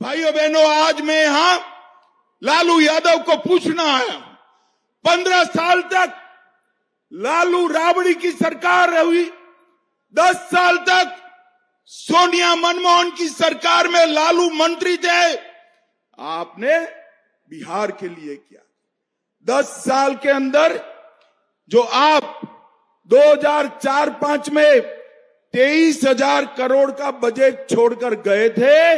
भाइयों बहनों, आज मैं यहां लालू यादव को पूछना आया हूं। 15 साल तक लालू राबड़ी की सरकार रही, 10 साल तक सोनिया मनमोहन की सरकार में लालू मंत्री थे। आपने बिहार के लिए किया। 10 साल के अंदर जो आप 2004-05 में 23,000 करोड़ का बजट छोड़कर गए थे,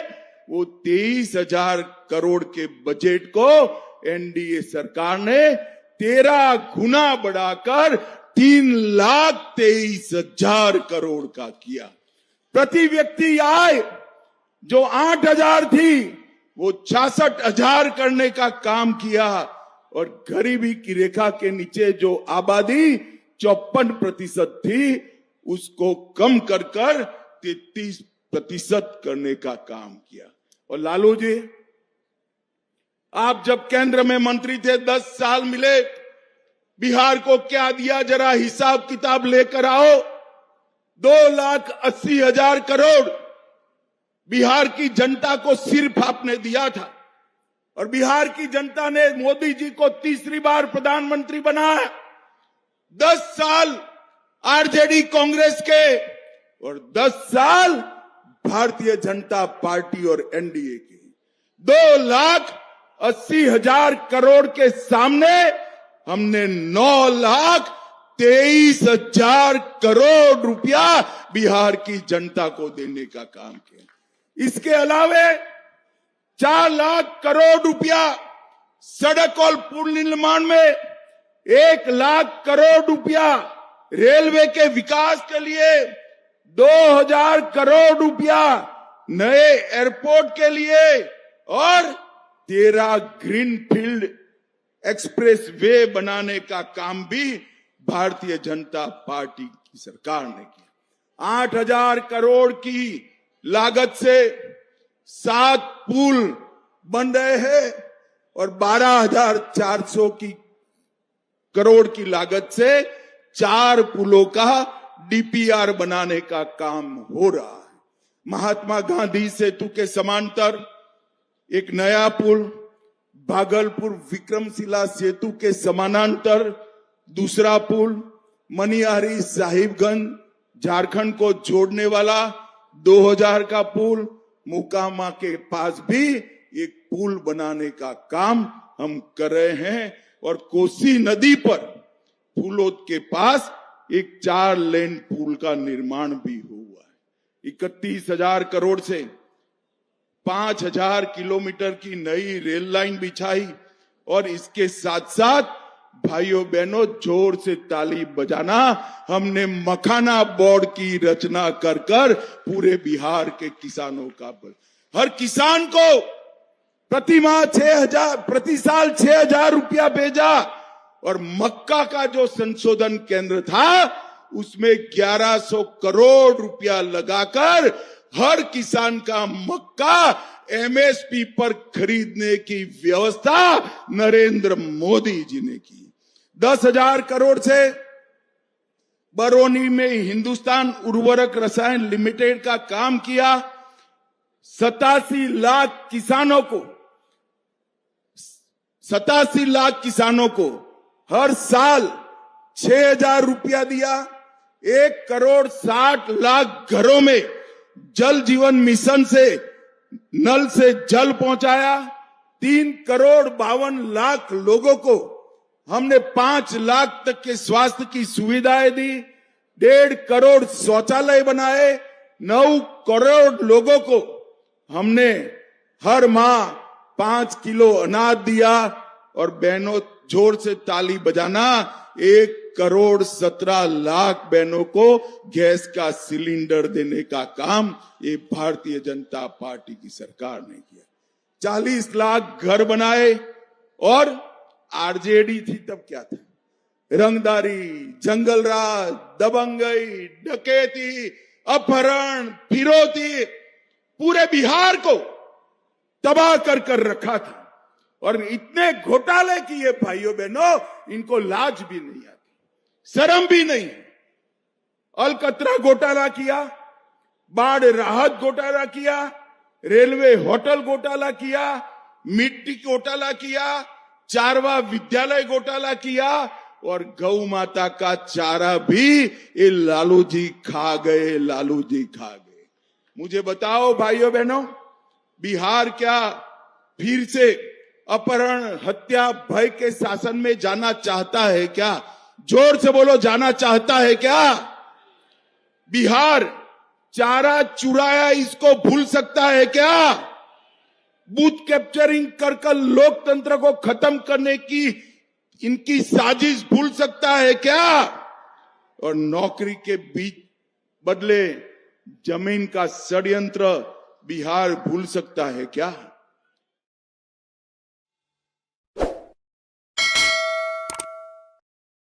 वो 23,000 करोड़ के बजट को एनडीए सरकार ने 13 गुना बढ़ाकर 3,23,000 करोड़ का किया। प्रति व्यक्ति आय जो 8,000 थी वो 66,000 करने का काम किया, और गरीबी की रेखा के नीचे जो आबादी 54% थी उसको कम कर 33% करने का काम किया। और लालू जी, आप जब केंद्र में मंत्री थे, 10 साल मिले, बिहार को क्या दिया, जरा हिसाब किताब लेकर आओ। 2,80,000 करोड़ बिहार की जनता को सिर्फ आपने दिया था, और बिहार की जनता ने मोदी जी को तीसरी बार प्रधानमंत्री बनाया। 10 साल आरजेडी कांग्रेस के और 10 साल भारतीय जनता पार्टी और एनडीए की। 2,80,000 करोड़ के सामने हमने 9,23,000 करोड़ रुपया बिहार की जनता को देने का काम किया। इसके अलावे 4 लाख करोड़ रुपया सड़क और पुल निर्माण में, 1 लाख करोड़ रुपया रेलवे के विकास के लिए, 2,000 करोड़ रुपया नए एयरपोर्ट के लिए, और 13 ग्रीनफील्ड एक्सप्रेस वे बनाने का काम भी भारतीय जनता पार्टी की सरकार ने किया। 8,000 करोड़ की लागत से 7 पुल बन रहे हैं, और 12,400 करोड़ की लागत से 4 पुलों का डीपीआर बनाने का काम हो रहा है। महात्मा गांधी सेतु के समांतर एक नया पुल, भागलपुर विक्रमशिला सेतु के समानांतर दूसरा पुल, मनिहारी साहिबगंज झारखंड को जोड़ने वाला 2,000 का पुल, मोकामा के पास भी एक पुल बनाने का काम हम कर रहे हैं। और कोसी नदी पर फूलोद के पास एक 4 लेन पुल का निर्माण भी हुआ है। 31,000 करोड़ से 5,000 किलोमीटर की नई रेल लाइन बिछाई, और इसके साथ साथ भाइयों बहनों, जोर से ताली बजाना, हमने मखाना बोर्ड की रचना कर पूरे बिहार के किसानों का हर किसान को प्रति साल 6,000 रुपया भेजा, और मक्का का जो संशोधन केंद्र था उसमें 1,100 करोड़ रुपया लगाकर हर किसान का मक्का एमएसपी पर खरीदने की व्यवस्था नरेंद्र मोदी जी ने की। 10,000 करोड़ से बरौनी में हिंदुस्तान उर्वरक रसायन लिमिटेड का काम किया। 87 लाख किसानों को हर साल 6,000 रुपया दिया। 1,60,00,000 घरों में जल जीवन मिशन से नल से जल पहुंचाया। 3,52,00,000 लोगों को हमने 5 लाख तक के स्वास्थ्य की सुविधाएं दी। 1.5 करोड़ शौचालय बनाए। 9 करोड़ लोगों को हमने हर माह 5 किलो अनाज दिया। और बहनों, जोर से ताली बजाना, 1,17,00,000 बहनों को गैस का सिलेंडर देने का काम ये भारतीय जनता पार्टी की सरकार ने किया। 40 लाख घर बनाए। और आरजेडी थी तब क्या था? रंगदारी, जंगलराज, दबंगई, डकैती, अपहरण, फिरौती, पूरे बिहार को तबाह कर रखा था। और इतने घोटाले किए भाइयों बहनों, इनको लाज भी नहीं आती, शर्म भी नहीं है। अलकतरा घोटाला किया, बाढ़ राहत घोटाला किया, रेलवे होटल घोटाला किया, मिट्टी घोटाला किया, चारवा विद्यालय घोटाला किया और गौ माता का चारा भी ये लालू जी खा गए, लालू जी खा गए। मुझे बताओ भाइयों बहनों, बिहार क्या फिर से अपहरण, हत्या, भय के शासन में जाना चाहता है क्या? जोर से बोलो, जाना चाहता है क्या? बिहार चारा चुराया इसको भूल सकता है क्या? बूथ कैप्चरिंग कर लोकतंत्र को खत्म करने की इनकी साजिश भूल सकता है क्या? और नौकरी के बीच बदले जमीन का षड्यंत्र बिहार भूल सकता है क्या?